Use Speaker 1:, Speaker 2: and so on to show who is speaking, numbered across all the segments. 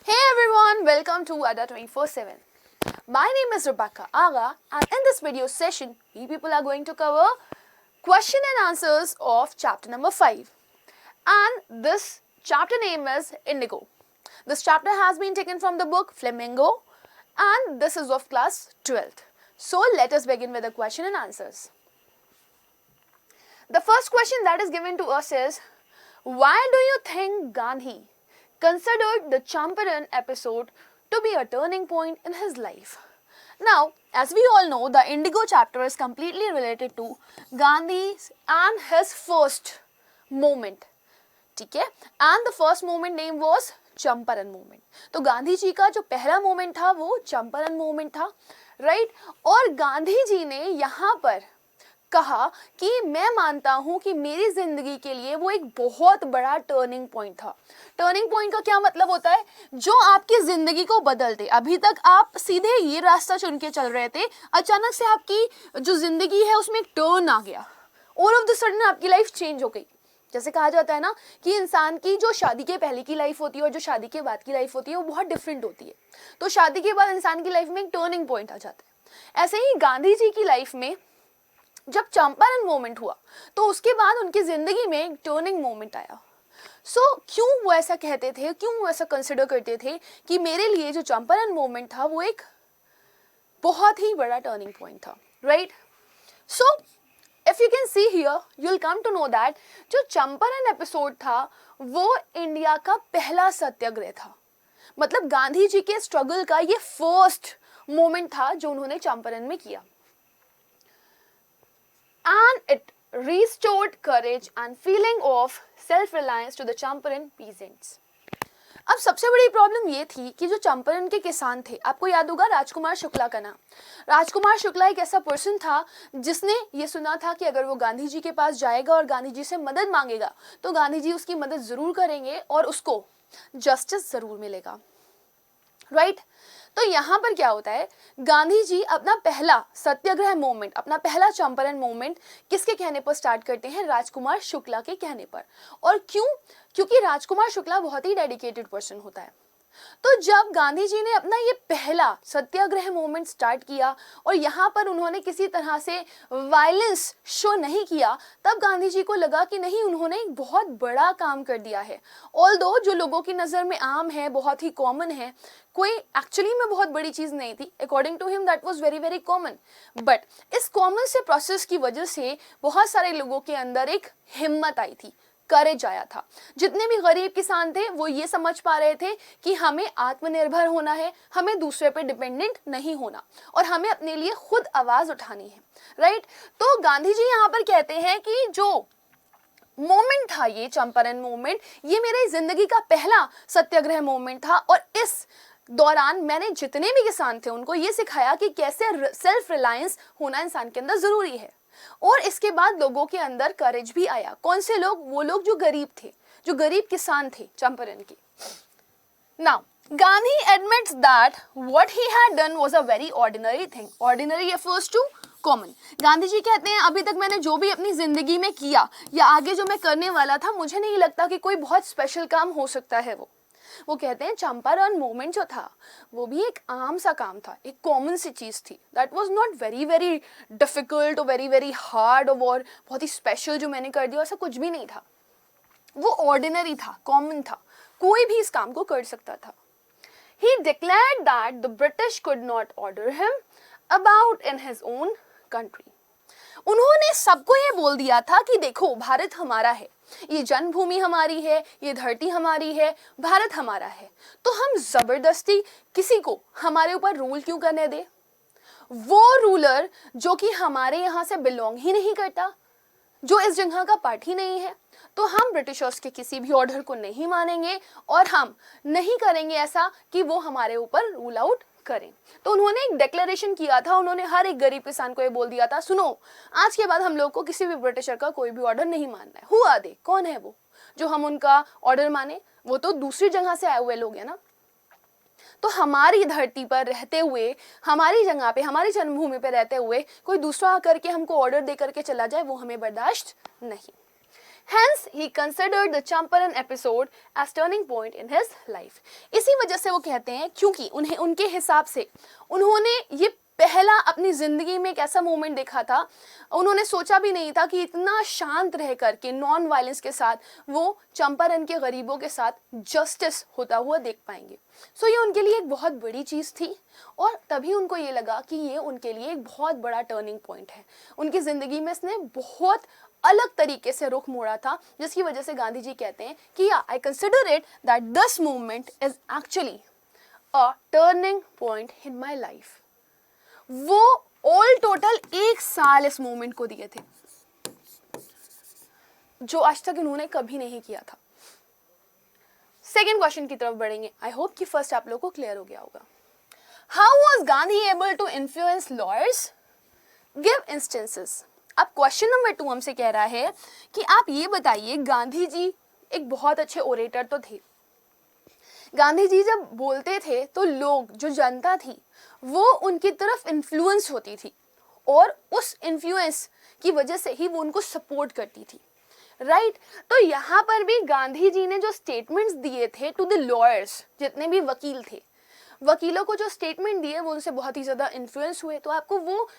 Speaker 1: Hey everyone, welcome to Ada 24/7. My name is Rebecca Aga, and in this video session, we people are going to cover question and answers of chapter number 5. And this chapter name is Indigo. This chapter has been taken from the book Flamingo, and this is of class 12th. So let us begin with the question and answers. The first question that is given to us is, why do you think Gandhi considered the Champaran episode to be a turning point in his life? Now, as we all know, the Indigo chapter is completely related to Gandhi and his first moment. ठीक है, and the first moment name was Champaran movement. तो गांधी जी का जो पहला moment था वो Champaran movement था, right. और गांधी जी ने यहाँ पर कहा कि मैं मानता हूं कि मेरी जिंदगी के लिए वो एक बहुत बड़ा टर्निंग पॉइंट था. टर्निंग पॉइंट का क्या मतलब होता है? जो आपकी जिंदगी को बदल दे. अभी तक आप सीधे ये रास्ता चुन के चल रहे थे, अचानक से आपकी जो जिंदगी है उसमें एक टर्न आ गया. ऑल ऑफ द सडन आपकी लाइफ चेंज हो गई. जैसे कहा जाता है ना कि इंसान की जो शादी के पहले की लाइफ होती है और जो शादी के बाद की लाइफ होती है वो बहुत डिफरेंट होती है. तो शादी के बाद इंसान की लाइफ में एक टर्निंग पॉइंट आ जाता है. ऐसे ही गांधी जी की लाइफ में जब चंपारण मोमेंट हुआ तो उसके बाद उनकी जिंदगी में एक टर्निंग मोमेंट आया. क्यों वो ऐसा कहते थे, क्यों वो ऐसा कंसिडर करते थे कि मेरे लिए जो चंपारण मोमेंट था वो एक बहुत ही बड़ा टर्निंग पॉइंट था, right. So if you can see here you will come to know that जो चंपारण एपिसोड था वो इंडिया का पहला सत्याग्रह था. मतलब गांधी जी के स्ट्रगल का ये फर्स्ट मोमेंट था जो उन्होंने चंपारण में किया. And it restored courage and feeling of self-reliance to the Champaran peasants. अब सबसे बड़ी प्रॉब्लम ये थी कि जो चंपारण के किसान थे, आपको याद होगा राजकुमार शुक्ला का नाम. राजकुमार शुक्ला एक ऐसा पर्सन था जिसने ये सुना था कि अगर वो गांधी जी के पास जाएगा और गांधी जी से मदद मांगेगा तो गांधी जी उसकी मदद जरूर करेंगे और उसको जस्टिस जरूर मिलेगा, राइट. तो यहाँ पर क्या होता है, गांधी जी अपना पहला सत्याग्रह मूवमेंट, अपना पहला चंपारण मूवमेंट किसके कहने पर स्टार्ट करते हैं? राजकुमार शुक्ला के कहने पर. और क्यों? क्योंकि राजकुमार शुक्ला बहुत ही डेडिकेटेड पर्सन होता है. तो जब गांधी जी ने अपना ये पहला सत्याग्रह मूवमेंट स्टार्ट किया और यहाँ पर उन्होंने किसी तरह से वायलेंस शो नहीं किया, तब गांधी जी को लगा कि नहीं, उन्होंने एक बहुत बड़ा काम कर दिया है. ऑल्दो जो लोगों की नज़र में आम है, बहुत ही कॉमन है, कोई एक्चुअली में बहुत बड़ी चीज़ नहीं थी. According to him that was very very common. But इस कॉमन से प्रोसेस की वजह से बहुत सारे लोगों के अंदर एक हिम्मत आई थी, करेज आया था. जितने भी गरीब किसान थे वो ये समझ पा रहे थे कि हमें आत्मनिर्भर होना है, हमें दूसरे पे डिपेंडेंट नहीं होना और हमें अपने लिए खुद आवाज उठानी है, राइट. तो गांधी जी यहाँ पर कहते हैं कि जो मोमेंट था ये चंपारण मोमेंट, ये मेरी जिंदगी का पहला सत्याग्रह मोमेंट था और इस दौरान मैंने जितने भी किसान थे उनको ये सिखाया कि कैसे सेल्फ रिलायंस होना इंसान के अंदर जरूरी है. और इसके बाद लोगों के अंदर करेज भी आया. कौन से लोग? वो लोग जो गरीब थे, जो गरीब किसान थे चंपारण के. Now Gandhi admits that what he had done was a very ordinary thing. Ordinary refers to common. Gandhi ji कहते हैं अभी तक मैंने जो भी अपनी जिंदगी में किया या आगे जो मैं करने वाला था, मुझे नहीं लगता कि कोई बहुत स्पेशल काम हो सकता है. वो कहते हैं चंपारण मूवमेंट जो था वो भी एक आम सा काम था, एक कॉमन सी चीज़ थी. That was not very very difficult और वेरी वेरी हार्ड और बहुत ही स्पेशल जो मैंने कर दिया, ऐसा कुछ भी नहीं था. वो ऑर्डिनरी था, कॉमन था, कोई भी इस काम को कर सकता था. He declared that the British could not order him about in his own country. उन्होंने सबको ये बोल दिया था कि देखो, भारत हमारा है, ये जन्मभूमि हमारी है, ये धरती हमारी है, भारत हमारा है, तो हम जबरदस्ती किसी को हमारे ऊपर रूल क्यों करने दे? वो रूलर जो कि हमारे यहाँ से बिलोंग ही नहीं करता, जो इस जगह का पार्ट ही नहीं है, तो हम ब्रिटिशर्स के किसी भी ऑर्डर को नहीं मानेंगे और हम नहीं करेंगे ऐसा कि वो हमारे ऊपर रूल आउट करें. तो उन्होंने एक डिक्लेरेशन किया था. उन्होंने हर एक गरीब किसान को ये बोल दिया था, सुनो, आज के बाद हम लोग को किसी भी ब्रिटिशर का कोई भी ऑर्डर नहीं मानना है. Who are they? कौन है वो जो हम उनका ऑर्डर माने? वो तो दूसरी जगह से आए हुए लोग हैं ना. तो हमारी धरती पर रहते हुए, हमारी जगह पे, हमारी जन्मभूमि पे रहते हुए कोई दूसरा आकर के हमको ऑर्डर दे करके चला जाए, वो हमें बर्दाश्त नहीं. Hence, he considered the Champaran episode as turning point in his life. इसी वजह से वो कहते हैं, क्योंकि उन्हें उनके हिसाब से उन्होंने ये पहला अपनी ज़िंदगी में एक ऐसा मोमेंट देखा था, उन्होंने सोचा भी नहीं था कि इतना शांत रह करके नॉन वायलेंस के साथ वो चंपारण के गरीबों के साथ जस्टिस होता हुआ देख पाएंगे. सो ये उनके लिए एक बहुत बड़ी चीज़ थी और तभी उनको ये लगा कि ये उनके लिए एक बहुत बड़ा टर्निंग पॉइंट है. उनकी ज़िंदगी में इसने बहुत अलग तरीके से रुख मोड़ा था, जिसकी वजह से गांधी जी कहते हैं कि I consider it that this movement is actually a turning point in my life. वो ऑल टोटल 1 साल इस मूवमेंट को दिए थे, जो आज तक इन्होंने कभी नहीं किया था. सेकेंड क्वेश्चन की तरफ बढ़ेंगे. आई होप कि फर्स्ट आप लोगों को क्लियर हो गया होगा. How was Gandhi able to influence lawyers? Give instances. अब क्वेश्चन नंबर 2 हमसे कह रहा है कि आप ये बताइए, गांधी जी एक बहुत अच्छे ओरेटर तो थे. गांधी जी जब बोलते थे तो लोग, जो जनता थी, वो उनकी तरफ इन्फ्लुएंस होती थी और उस इन्फ्लुएंस की वजह से ही वो उनको सपोर्ट करती थी. राइट. तो यहाँ पर भी गांधी जी ने जो स्टेटमेंट्स दिए थे टू द लॉयर्स, जितने भी वकील थे, वकीलों को जो स्टेटमेंट दिए वो उनसे बहुत ही ज़्यादा इन्फ्लुएंस हुए. तो आपको वो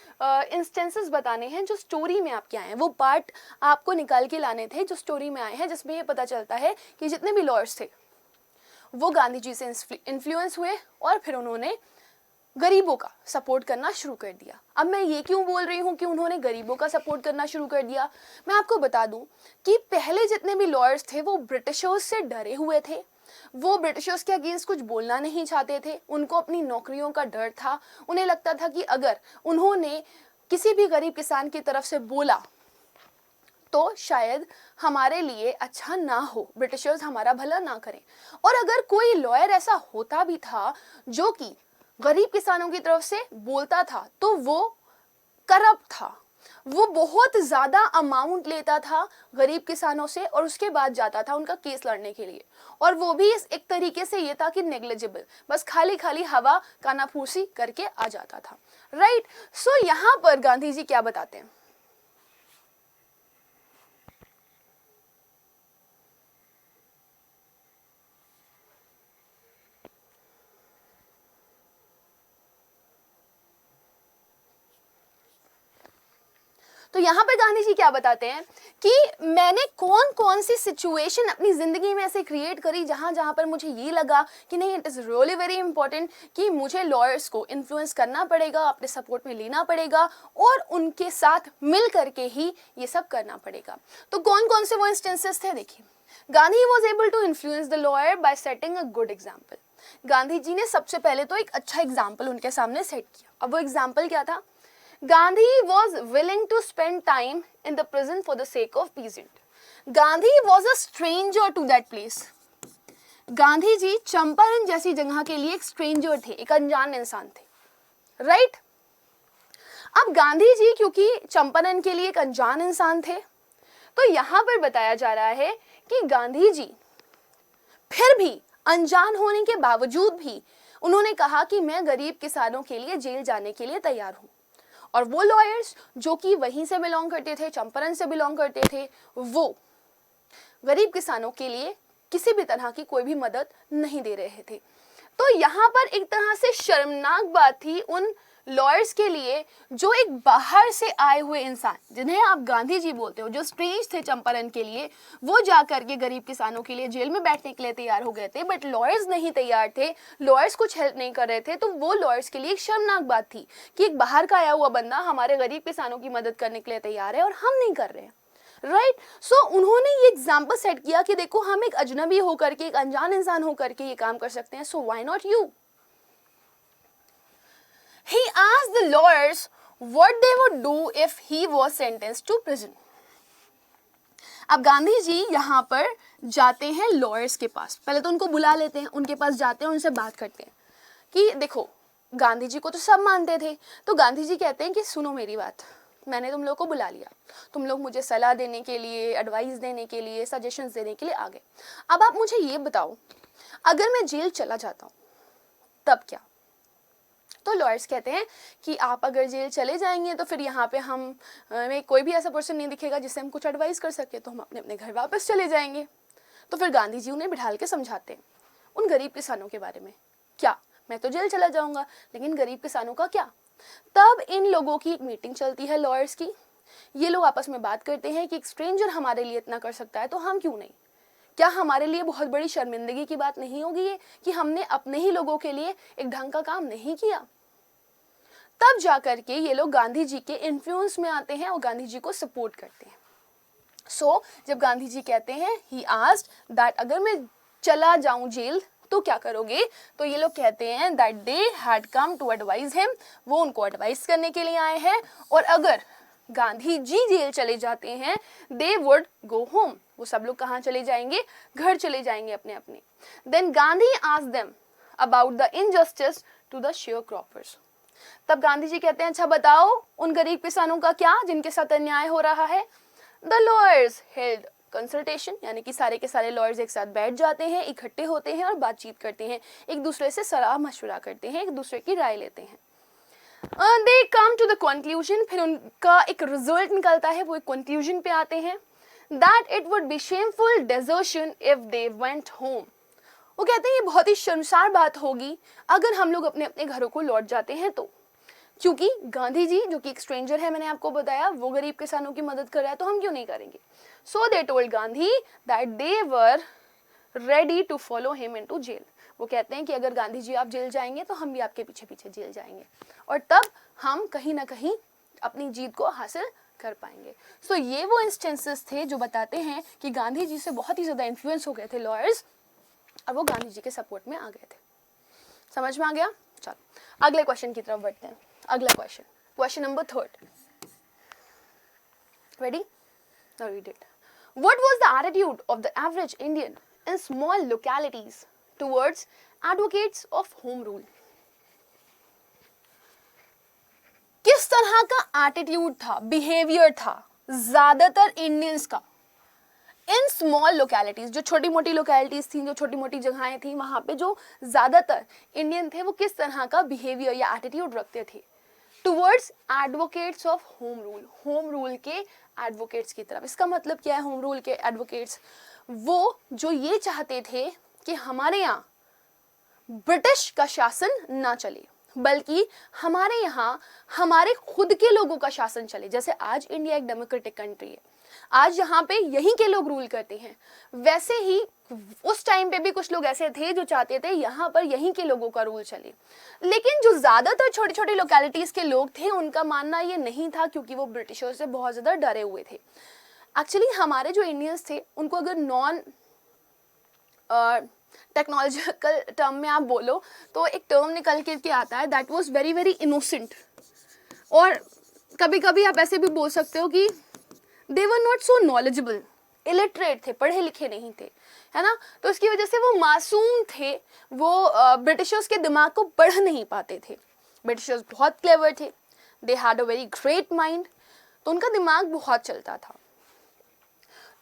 Speaker 1: इंस्टेंसेस बताने हैं जो स्टोरी में आपके आए हैं, वो पार्ट आपको निकाल के लाने थे जो स्टोरी में आए हैं, जिसमें ये पता चलता है कि जितने भी लॉयर्स थे वो गांधी जी से इन्फ्लुएंस हुए और फिर उन्होंने गरीबों का सपोर्ट करना शुरू कर दिया. अब मैं ये क्यों बोल रही हूँ कि उन्होंने गरीबों का सपोर्ट करना शुरू कर दिया? मैं आपको बता दूं कि पहले जितने भी लॉयर्स थे वो ब्रिटिशर्स से डरे हुए थे. वो ब्रिटिशर्स के अगेंस्ट कुछ बोलना नहीं चाहते थे. उनको अपनी नौकरियों का डर था. उन्हें लगता था कि अगर उन्होंने किसी भी गरीब किसान की तरफ से बोला तो शायद हमारे लिए अच्छा ना हो, ब्रिटिशर्स हमारा भला ना करें. और अगर कोई लॉयर ऐसा होता भी था जो कि गरीब किसानों की तरफ से बोलता था तो वो करप्ट था. वो बहुत ज़्यादा अमाउंट लेता था गरीब किसानों से और उसके बाद जाता था उनका केस लड़ने के लिए. और वो भी इस एक तरीके से ये था कि नेग्लिजिबल, बस खाली खाली हवा कानाफूसी करके आ जाता था. राइट. सो यहाँ पर गांधी जी क्या बताते हैं? तो यहाँ पर गांधी जी क्या बताते हैं कि मैंने कौन कौन सी सिचुएशन अपनी ज़िंदगी में ऐसे क्रिएट करी जहाँ जहाँ पर मुझे ये लगा कि नहीं, it is really very important कि मुझे लॉयर्स को इन्फ्लुएंस करना पड़ेगा, अपने सपोर्ट में लेना पड़ेगा और उनके साथ मिल करके ही ये सब करना पड़ेगा. तो कौन कौन से वो इंस्टेंसेस थे? देखिए, Gandhi was able to influence the lawyer by setting a good example. Gandhi ji ने सबसे पहले तो एक अच्छा एग्जाम्पल उनके सामने सेट किया. अब वो एग्जाम्पल क्या था? Gandhi was willing to spend time in the prison for the sake of peasant. Gandhi was a stranger to that place. Gandhi ji Champaran जैसी जगह के लिए एक स्ट्रेंजर थे, एक अनजान इंसान थे. राइट. अब गांधी जी क्योंकि चंपारण के लिए एक अनजान इंसान थे, तो यहाँ पर बताया जा रहा है कि गांधी जी फिर भी अनजान होने के बावजूद भी उन्होंने कहा कि मैं गरीब किसानों के लिए जेल जाने के लिए तैयार हूँ. और वो लॉयर्स जो कि वहीं से बिलोंग करते थे, चंपारण से बिलोंग करते थे, वो गरीब किसानों के लिए किसी भी तरह की कोई भी मदद नहीं दे रहे थे. तो यहाँ पर एक तरह से शर्मनाक बात थी उन लॉयर्स के लिए जो एक बाहर से आए हुए इंसान, जिन्हें आप गांधी जी बोलते हो, जो स्ट्रेंज थे चंपारण के लिए, वो जा करके गरीब किसानों के लिए जेल में बैठने के लिए तैयार हो गए थे. बट लॉयर्स नहीं तैयार थे, लॉयर्स कुछ हेल्प नहीं कर रहे थे. तो वो लॉयर्स के लिए एक शर्मनाक बात थी कि एक बाहर का आया हुआ बंदा हमारे गरीब किसानों की मदद करने के लिए तैयार है और हम नहीं कर रहे हैं. राइट. सो उन्होंने ये एग्जाम्पल सेट किया कि देखो, हम एक अजनबी होकर के, एक अनजान इंसान होकर के ये काम कर सकते हैं. So why not you? He asked the lawyers what they would do if he was sentenced to prison. अब गांधी जी यहाँ पर जाते हैं लॉयर्स के पास. पहले तो उनको बुला लेते हैं, उनके पास जाते हैं, उनसे बात करते हैं कि देखो, गांधी जी को तो सब मानते थे. तो गांधी जी कहते हैं कि सुनो मेरी बात, मैंने तुम लोग को बुला लिया, तुम लोग मुझे सलाह देने के लिए, एडवाइस देने के लिए, सजेशंस देने के लिए आ गए. अब आप मुझे ये बताओ, अगर मैं जेल चला जाता हूँ तब क्या? तो लॉयर्स कहते हैं कि आप अगर जेल चले जाएंगे तो फिर यहाँ पे हमें कोई भी ऐसा पर्सन नहीं दिखेगा जिससे हम कुछ एडवाइस कर सके, तो हम अपने अपने घर वापस चले जाएंगे। तो फिर गांधी जी उन्हें बिठाल के समझाते हैं उन गरीब किसानों के बारे में। क्या, मैं तो जेल चला जाऊंगा, लेकिन गरीब किसानों का क्या? तब इन लोगों की एक मीटिंग चलती है लॉयर्स की। ये लोग आपस में बात करते हैं कि एक स्ट्रेंजर हमारे लिए इतना कर सकता है तो हम क्यों नहीं? क्या हमारे लिए बहुत बड़ी शर्मिंदगी की बात नहीं होगी ये कि हमने अपने ही लोगों के लिए एक ढंग का काम नहीं किया? तब जाकर के ये लोग गांधी जी के इन्फ्लुएंस में आते हैं और गांधी जी को सपोर्ट करते हैं। जब गांधी जी कहते हैं ही आस्क्ड दैट अगर मैं चला जाऊं जेल तो क्या करोगे, तो ये लोग कहते हैं that they had come to advise him, वो उनको एडवाइस करने के लिए आए हैं, और अगर गांधी जी जेल चले जाते हैं दे वुड गो होम, वो सब लोग कहाँ चले जाएंगे? घर चले जाएंगे अपने अपने। Then Gandhi asked them about the injustice to the sharecroppers. तब गांधी जी कहते हैं अच्छा बताओ उन गरीब किसानों का क्या जिनके साथ अन्याय हो रहा है। द लॉयर्स हेल्ड कंसल्टेशन, यानी कि सारे के सारे लॉयर्स एक साथ बैठ जाते हैं, इकट्ठे होते हैं और बातचीत करते हैं, एक दूसरे से सलाह मशवरा करते हैं, एक दूसरे की राय लेते हैं। दे कम टू द कंक्लूजन, फिर उनका एक रिजल्ट निकलता है, वो एक कंक्लूजन पे आते हैं that it would be shameful desertion if they went home. वो कहते हैं ये बहुत ही शर्मसार बात होगी अगर हम लोग अपने अपने घरों को लौट जाते हैं तो, क्योंकि गांधी जी जो कि एक स्ट्रेंजर है, मैंने आपको बताया, वो गरीब किसानों की मदद कर रहा है तो हम क्यों नहीं करेंगे। So they told Gandhi that they were ready to follow him into jail. वो कहते हैं कि अगर गांधी जी आप जेल जाएंगे तो हम भी आपके पीछे पीछे जेल जाएंगे, और तब हम कहीं ना कहीं अपनी जीत को हासिल कर पाएंगे। सो ये वो इंस्टेंसेस थे जो बताते हैं कि गांधी जी से बहुत ही ज्यादा इन्फ्लुएंस हो गए थे लॉयर्स, और वो गांधी जी के सपोर्ट में आ गए थे। समझ में आ गया? चलो अगले क्वेश्चन की तरफ बढ़ते हैं। अगला question, question number 3। Ready? Now read it. What was the attitude of the average Indian in small localities towards advocates of home rule? किस तरह का एटीट्यूड था, बिहेवियर था ज्यादातर इंडियंस का इन स्मॉल लोकेलिटीज, जो छोटी मोटी लोकेलिटीज थी, जो छोटी मोटी जगहें थी, वहां पे जो ज्यादातर इंडियन थे वो किस तरह का बिहेवियर या एटीट्यूड रखते थे towards advocates of home rule, home rule के एडवोकेट्स की तरफ। इसका मतलब क्या है होम रूल के एडवोकेट्स? वो जो ये चाहते थे कि हमारे यहाँ ब्रिटिश का शासन ना चले, बल्कि हमारे यहाँ हमारे खुद के लोगों का शासन चले। जैसे आज इंडिया एक डेमोक्रेटिक कंट्री है, आज यहाँ पे यहीं के लोग रूल करते हैं, वैसे ही उस टाइम पे भी कुछ लोग ऐसे थे जो चाहते थे यहाँ पर यहीं के लोगों का रूल चले। लेकिन जो ज्यादातर छोटी छोटी लोकेलिटीज के लोग थे उनका मानना ये नहीं था, क्योंकि वो ब्रिटिशर्स से बहुत ज्यादा डरे हुए थे। एक्चुअली हमारे जो इंडियंस थे उनको अगर नॉन टेक्नोलॉजिकल टर्म में आप बोलो तो एक टर्म निकल के आता है that was very very innocent, और कभी कभी आप ऐसे भी बोल सकते हो कि they were not so knowledgeable, illiterate थे, पढ़े लिखे नहीं थे, है ना। तो इसकी वजह से वो मासूम थे, वो ब्रिटिशर्स के दिमाग को पढ़ नहीं पाते थे। ब्रिटिशर्स बहुत क्लेवर थे, they had a very great mind, तो उनका दिमाग बहुत चलता था।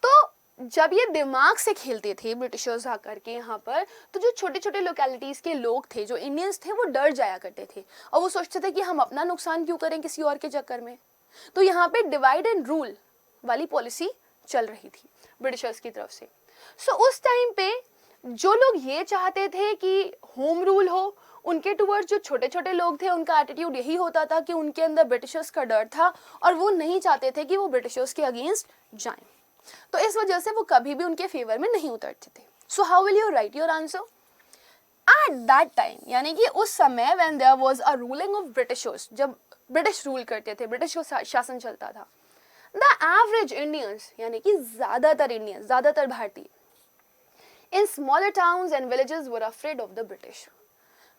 Speaker 1: तो जब ये दिमाग से खेलते थे ब्रिटिशर्स आकर के यहाँ पर, तो जो छोटे छोटे लोकेलिटीज के लोग थे, जो इंडियंस थे, वो डर जाया करते थे और वो सोचते थे कि हम अपना नुकसान क्यों करें किसी और के चक्कर में। तो यहाँ पे डिवाइड एंड रूल वाली पॉलिसी चल रही थी ब्रिटिशर्स की तरफ से। सो उस टाइम पे जो लोग ये चाहते थे कि होम रूल हो, उनके टुवर्ड्स जो छोटे छोटे लोग थे उनका एटीट्यूड यही होता था कि उनके अंदर ब्रिटिशर्स का डर था और वो नहीं चाहते थे कि वो ब्रिटिशर्स के अगेंस्ट जाएं। तो इस वजह से वो कभी भी उनके फेवर में नहीं उतरते थे। So how will you write your answer? At that time, यानी कि उस समय when there was a ruling of Britishers, जब ब्रिटिश रूल करते थे, ब्रिटिश का शासन चलता था, द एवरेज इंडियंस, यानी कि ज्यादातर इंडियंस, ज्यादातर भारतीय, in smaller towns and villages were afraid of the British.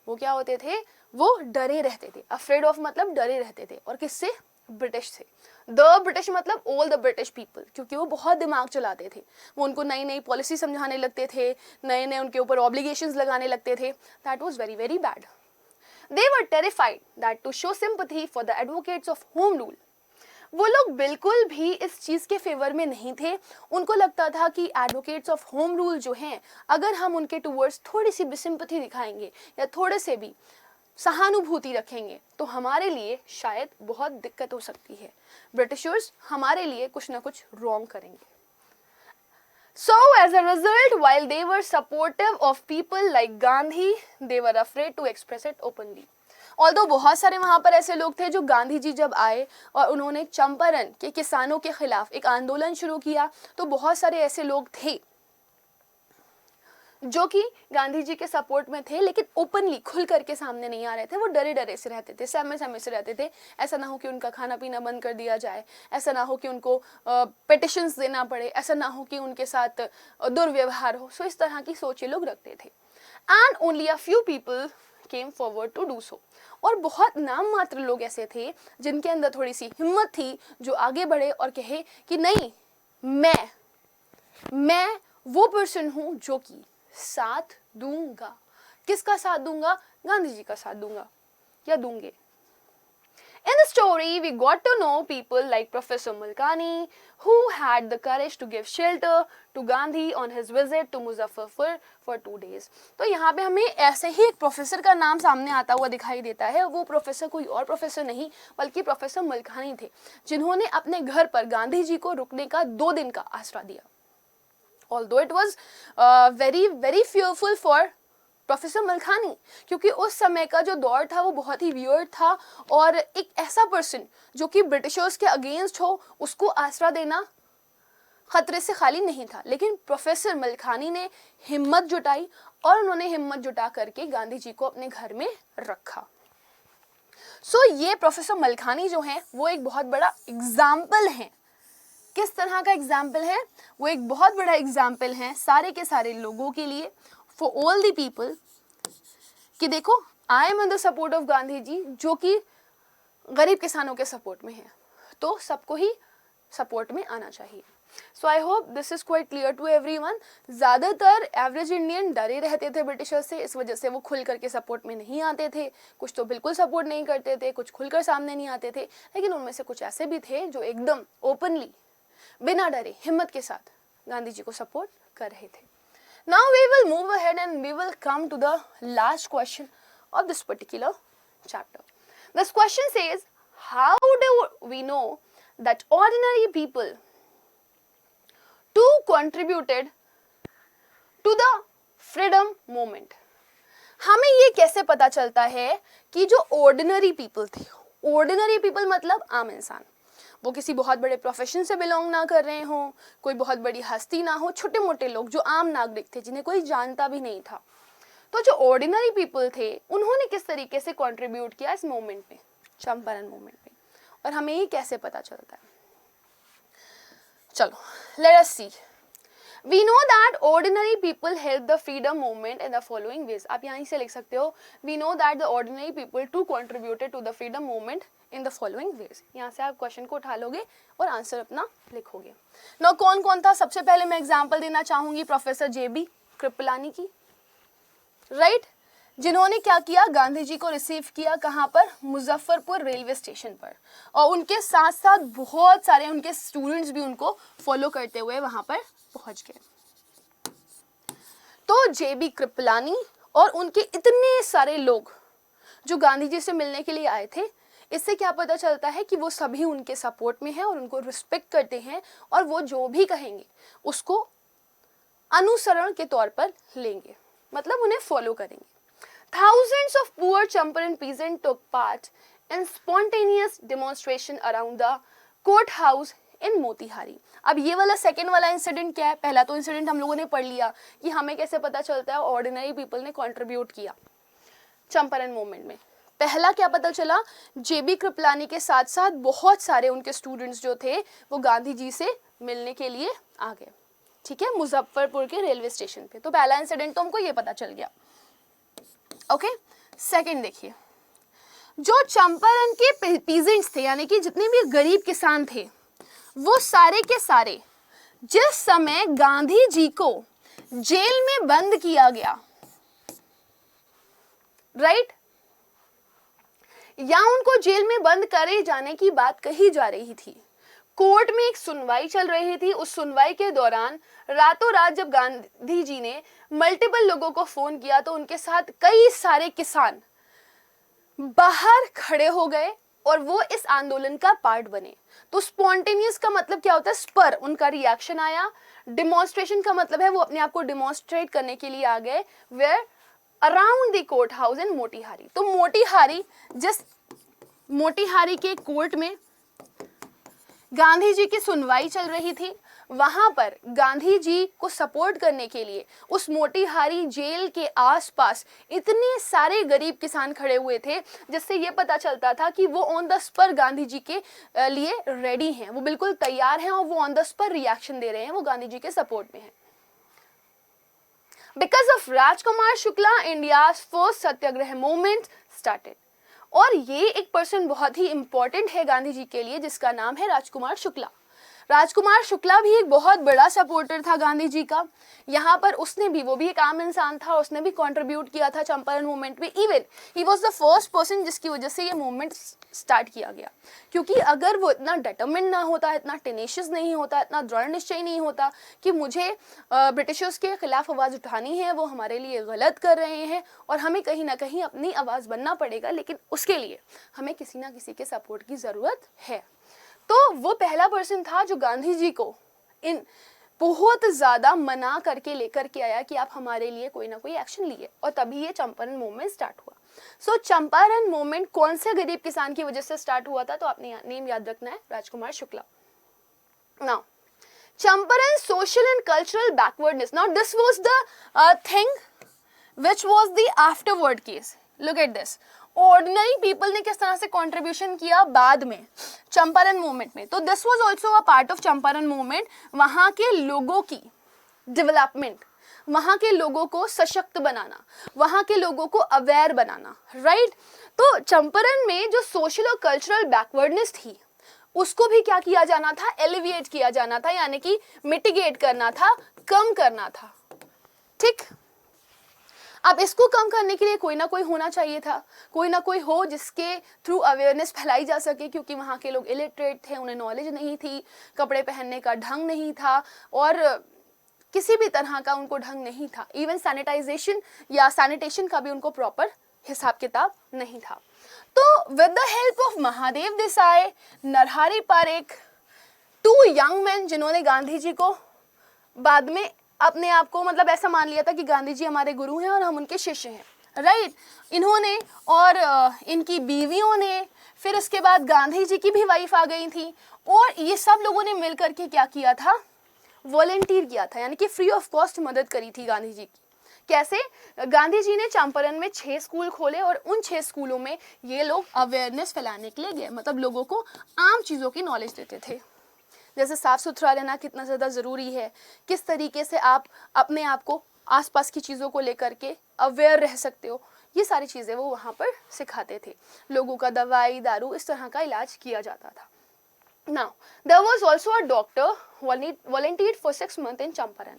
Speaker 1: वो क्या होते थे? वो डरे रहते थे। अफ्रेड ऑफ मतलब डरे रहते थे, और किससे? ब्रिटिश से। द ब्रिटिश मतलब ऑल द ब्रिटिश पीपल, क्योंकि वो बहुत दिमाग चलाते थे, वो उनको नई नई पॉलिसी समझाने लगते थे, नए नए उनके ऊपर ऑब्लिगेशंस लगाने लगते थे। That was very very bad. They were terrified that to show sympathy for the advocates of home rule, वो लोग बिल्कुल भी इस चीज के फेवर में नहीं थे। उनको लगता था कि एडवोकेट्स ऑफ होम रूल जो हैं, अगर हम उनके टुवर्ड्स थोड़ी सी भी सिंपैथी दिखाएंगे या थोड़े से भी सहानुभूति रखेंगे तो हमारे लिए शायद बहुत दिक्कत हो सकती है। ब्रिटिशर्स हमारे लिए कुछ ना कुछ रॉन्ग करेंगे। So as a result, while they were supportive of people like Gandhi, they were afraid to express it openly. Although बहुत सारे वहाँ पर ऐसे लोग थे जो गांधी जी जब आए और उन्होंने चंपारण के किसानों के खिलाफ एक आंदोलन शुरू किया, तो बहुत सारे ऐसे लोग थे जो कि गांधी जी के सपोर्ट में थे, लेकिन ओपनली खुल करके सामने नहीं आ रहे थे। वो डरे डरे से रहते थे, सहमे सहमे से रहते थे। ऐसा ना हो कि उनका खाना पीना बंद कर दिया जाए, ऐसा ना हो कि उनको पिटिशंस देना पड़े, ऐसा ना हो कि उनके साथ दुर्व्यवहार हो। सो इस तरह की सोच ये लोग रखते थे। And only a few people came forward to do so. और बहुत नाम मात्र लोग ऐसे थे जिनके अंदर थोड़ी सी हिम्मत थी, जो आगे बढ़े और कहे कि नहीं, मैं वो पर्सन हूं जो कि साथ दूंगा। किसका साथ दूंगा? गांधी जी का साथ दूंगा या दूंगे। In the story, we got to know people like Professor Mulkani, who had the courage to give shelter to Gandhi on his visit to Muzaffarpur for 2 days. तो यहाँ पे हमें ऐसे ही एक प्रोफेसर का नाम सामने आता हुआ दिखाई देता है। वो प्रोफेसर कोई और प्रोफेसर नहीं बल्कि प्रोफेसर मलखानी थे, जिन्होंने अपने घर पर गांधी जी को रुकने का 2 दिन का आसरा दिया। Although it was very fearful for professor Malkhani, क्योंकि उस समय का जो दौर था वो बहुत ही वियर्ड था और एक ऐसा पर्सन जो कि ब्रिटिशर्स के अगेंस्ट हो, उसको आसरा देना खतरे से खाली नहीं था। लेकिन प्रोफेसर मलखानी ने हिम्मत जुटाई और उन्होंने हिम्मत जुटा करके गांधी जी को अपने घर में रखा। सो ये प्रोफेसर मलखानी जो हैं वो एक बहुत बड़ा एग्जाम्पल है। किस तरह का एग्जाम्पल है? वो एक बहुत बड़ा एग्जाम्पल है सारे के सारे लोगों के लिए, फॉर ऑल द पीपल, कि देखो I am in the support of Gandhi ji, जो कि गरीब किसानों के सपोर्ट में है, तो सबको ही सपोर्ट में आना चाहिए। So I hope this is quite clear to everyone. ज़्यादातर एवरेज इंडियन डरे रहते थे ब्रिटिशर्स से, इस वजह से वो खुल करके सपोर्ट में नहीं आते थे। कुछ तो बिल्कुल सपोर्ट नहीं करते थे, कुछ खुलकर सामने नहीं आते थे, लेकिन उनमें से कुछ ऐसे भी थे जो एकदम ओपनली बिना डरे हिम्मत के साथ गांधी जी को सपोर्ट कर रहे थे। Now we will move ahead and we will come to the last question of this particular chapter. This question says, how do we know that ordinary people too contributed to the freedom movement? हमें ये कैसे पता चलता है कि जो ordinary people थे, ordinary people मतलब आम इंसान, वो किसी बहुत बड़े प्रोफेशन से बिलोंग ना कर रहे हों, कोई बहुत बड़ी हस्ती ना हो, छोटे मोटे लोग जो आम नागरिक थे जिन्हें कोई जानता भी नहीं था, तो जो ऑर्डिनरी पीपल थे उन्होंने किस तरीके से कंट्रीब्यूट किया इस मूवमेंट में, चंपारण मूवमेंट में, और हमें ये कैसे पता चलता है? चलो let us see. We know that ordinary people helped the freedom movement in the following ways. आप यहाँ से लिख सकते हो, we know that the ordinary people too contributed to the freedom movement in the following ways. यहाँ से आप question को उठा लोगे और आंसर अपना लिखोगे। Now कौन कौन था? सबसे पहले मैं एग्जाम्पल देना चाहूंगी प्रोफेसर JB कृपलानी की, राइट, जिन्होंने क्या किया, गांधी जी को रिसीव किया कहाँ पर? मुजफ्फरपुर रेलवे स्टेशन पर, और उनके साथ साथ बहुत सारे उनके स्टूडेंट्स भी उनको फॉलो करते हुए वहां पर पहुंच गए। तो JB कृपलानी और उनके इतने सारे लोग जो गांधी जी से मिलने के लिए आए थे, इससे क्या पता चलता है कि वो सभी उनके सपोर्ट में हैं और उनको रिस्पेक्ट करते हैं, और वो जो भी कहेंगे उसको अनुसरण के तौर पर लेंगे, मतलब उन्हें फॉलो करेंगे। Thousands of poor Champaran peasants took part in spontaneous demonstration around the courthouse in Motihari. अब ये वाला सेकेंड वाला इंसिडेंट क्या है? पहला तो इंसिडेंट हम लोगों ने पढ़ लिया कि हमें कैसे पता चलता है ऑर्डिनरी पीपल ने कंट्रीब्यूट किया चंपारण मूवमेंट में। पहला क्या पता चला? JB कृपलानी के साथ साथ बहुत सारे उनके स्टूडेंट्स जो थे वो गांधी जी से मिलने के लिए आ गए, ठीक है, मुजफ्फरपुर के रेलवे स्टेशन पे। तो पहला इंसिडेंट तो हमको ये पता चल गया। ओके, सेकंड देखिए, जो चंपारण के पीजेंट्स थे, यानी कि जितने भी गरीब किसान थे, वो सारे के सारे जिस समय गांधी जी को जेल में बंद किया गया, राइट, या उनको जेल में बंद करे जाने की बात कही जा रही थी, कोर्ट में एक सुनवाई चल रही थी। उस सुनवाई के दौरान रातों रात जब गांधी जी ने मल्टीपल लोगों को फोन किया तो उनके साथ कई सारे किसान बाहर खड़े हो गए और वो इस आंदोलन का पार्ट बने। तो स्पॉन्टेनियस का मतलब क्या होता है? स्पर, उनका रिएक्शन आया। डिमॉन्स्ट्रेशन का मतलब है वो अपने आप को डिमॉन्स्ट्रेट करने के लिए आ गए। Where? Around the court house in Motihari. तो मोतीहारी, जिस मोतीहारी के कोर्ट में गांधी जी की सुनवाई चल रही थी, वहां पर गांधी जी को सपोर्ट करने के लिए उस मोतीहारी जेल के आसपास इतने सारे गरीब किसान खड़े हुए थे, जिससे ये पता चलता था कि वो on the spur Gandhi ji के लिए रेडी हैं, वो बिल्कुल तैयार हैं और वो ऑन द स्पर रिएक्शन दे रहे हैं, वो गांधी जी के सपोर्ट में हैं। Because of Rajkumar Shukla, India first Satyagraha movement started. और ये एक पर्सन बहुत ही इंपॉर्टेंट है गांधी जी के लिए, जिसका नाम है राजकुमार शुक्ला। राजकुमार शुक्ला भी एक बहुत बड़ा सपोर्टर था गांधी जी का। यहाँ पर उसने भी, वो भी एक आम इंसान था, उसने भी कंट्रीब्यूट किया था चंपारण मूवमेंट में। Even he was the first person जिसकी वजह से ये मूवमेंट स्टार्ट किया गया। क्योंकि अगर वो इतना डिटरमिन्ड ना होता, इतना टेनेशियस नहीं होता, इतना दृढ़ निश्चय नहीं होता कि मुझे ब्रिटिशर्स के खिलाफ आवाज़ उठानी है, वो हमारे लिए गलत कर रहे हैं और हमें कहीं ना कहीं अपनी आवाज़ बनना पड़ेगा, लेकिन उसके लिए हमें किसी ना किसी के सपोर्ट की ज़रूरत है। तो वो पहला पर्सन था जो गांधी जी को इन बहुत ज़्यादा मना करके लेकर के आया कि आप हमारे लिए कोई ना कोई एक्शन लिए, और तभी ये चंपारण मूवमेंट स्टार्ट हुआ। सो चंपारण मूवमेंट कौन से गरीब किसान की वजह से स्टार्ट हुआ था? तो आपने नेम याद रखना है, Rajkumar Shukla. Now Champaran social and cultural backwardness, now this was the thing which was the afterward case. Look at this, ordinary people ने किस तरह से कंट्रीब्यूशन किया बाद में चंपारण मूवमेंट में। तो this was also a part of Champaran movement. वहां के लोगों की डेवलपमेंट, वहां के लोगों को सशक्त बनाना, वहां के लोगों को अवेयर बनाना, राइट। तो चंपारण में जो सोशल और कल्चरल बैकवर्डनेस थी, उसको भी क्या किया जाना था? एलिविएट किया जाना था, यानी कि मिटिगेट करना था, कम करना था। ठीक, अब इसको कम करने के लिए कोई ना कोई होना चाहिए था, कोई ना कोई हो जिसके थ्रू अवेयरनेस फैलाई जा सके, क्योंकि वहाँ के लोग इलिटरेट थे, उन्हें नॉलेज नहीं थी, कपड़े पहनने का ढंग नहीं था और किसी भी तरह का उनको ढंग नहीं था। इवन सैनिटाइजेशन या सैनिटेशन का भी उनको प्रॉपर हिसाब किताब नहीं था। तो with the help of Mahadev Desai, Narhari Parekh, 2 young man जिन्होंने गांधी जी को बाद में अपने आप को मतलब ऐसा मान लिया था कि गांधी जी हमारे गुरु हैं और हम उनके शिष्य हैं, राइट। इन्होंने और इनकी बीवियों ने, फिर उसके बाद गांधी जी की भी वाइफ आ गई थी, और ये सब लोगों ने मिल करके क्या किया था? वॉलेंटियर किया था, यानी कि फ्री ऑफ कॉस्ट मदद करी थी गांधी जी की। कैसे? गांधी जी ने चंपारण में 6 स्कूल खोले और उन 6 स्कूलों में ये लोग अवेयरनेस फैलाने के लिए गए, मतलब लोगों को आम चीज़ों की नॉलेज देते थे, जैसे साफ सुथरा रहना कितना ज़्यादा ज़रूरी है, किस तरीके से आप अपने आप को आसपास की चीज़ों को लेकर के अवेयर रह सकते हो, ये सारी चीज़ें वो वहाँ पर सिखाते थे। लोगों का दवाई दारू इस तरह का इलाज किया जाता था। Now, there was also a doctor volunteered for 6 months in Champaran.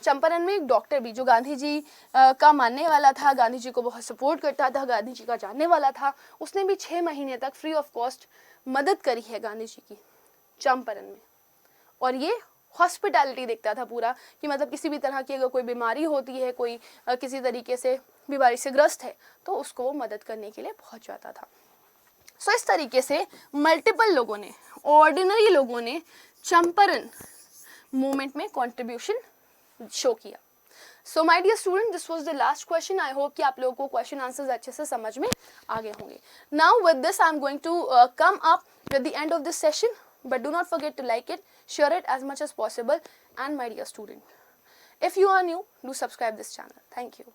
Speaker 1: Champaran में एक डॉक्टर भी, जो गांधी जी का मानने वाला था, गांधी जी को बहुत सपोर्ट करता था, गांधी जी का जानने वाला था, उसने भी 6 महीने तक फ्री ऑफ कॉस्ट मदद करी है गांधी जी की चंपारण में। और ये हॉस्पिटैलिटी देखता था पूरा, कि मतलब किसी भी तरह की अगर कोई बीमारी होती है, कोई किसी तरीके से बीमारी से ग्रस्त है, तो उसको वो मदद करने के लिए पहुंच जाता था। सो इस तरीके से मल्टीपल लोगों ने, ऑर्डिनरी लोगों ने चंपारण मूवमेंट में कंट्रीब्यूशन शो किया। So my dear student, this was the last question. I hope कि आप लोगों को क्वेश्चन आंसर्स अच्छे से समझ में आ गए होंगे। Now with this I am going to come up with the end of this session, but do not forget to like it, share it as much as possible, and my dear student, if you are new, do subscribe this channel. Thank you.